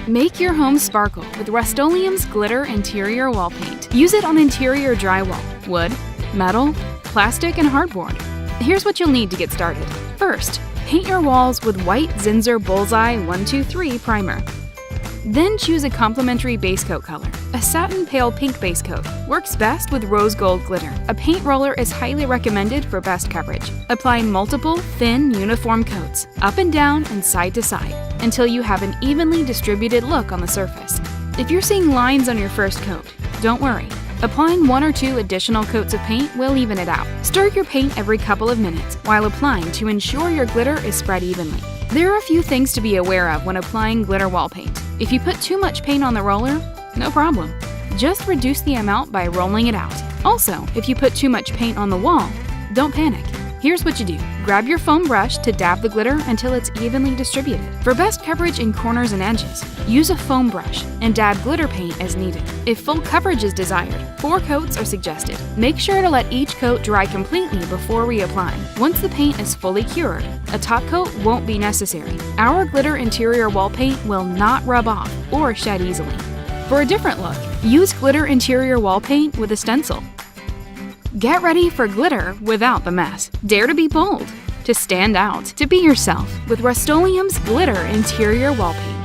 Make your home sparkle with Rust-Oleum's Glitter Interior Wall Paint. Use it on interior drywall, wood, metal, plastic, and hardboard. Here's what you'll need to get started. First, paint your walls with white Zinsser Bullseye 123 primer. Then choose a complementary base coat color. A satin pale pink base coat works best with rose gold glitter. A paint roller is highly recommended for best coverage. Apply multiple, thin, uniform coats, up and down and side to side, until you have an evenly distributed look on the surface. If you're seeing lines on your first coat, don't worry. Applying 1 or 2 additional coats of paint will even it out. Stir your paint every couple of minutes while applying to ensure your glitter is spread evenly. There are a few things to be aware of when applying glitter wall paint. If you put too much paint on the roller, no problem. Just reduce the amount by rolling it out. Also, if you put too much paint on the wall, don't panic. Here's what you do. Grab your foam brush to dab the glitter until it's evenly distributed. For best coverage in corners and edges, use a foam brush and dab glitter paint as needed. If full coverage is desired, 4 coats are suggested. Make sure to let each coat dry completely before reapplying. Once the paint is fully cured, a top coat won't be necessary. Our glitter interior wall paint will not rub off or shed easily. For a different look, use glitter interior wall paint with a stencil. Get ready for glitter without the mess. Dare to be bold, to stand out, to be yourself with Rust-Oleum's Glitter Interior Wall Paint.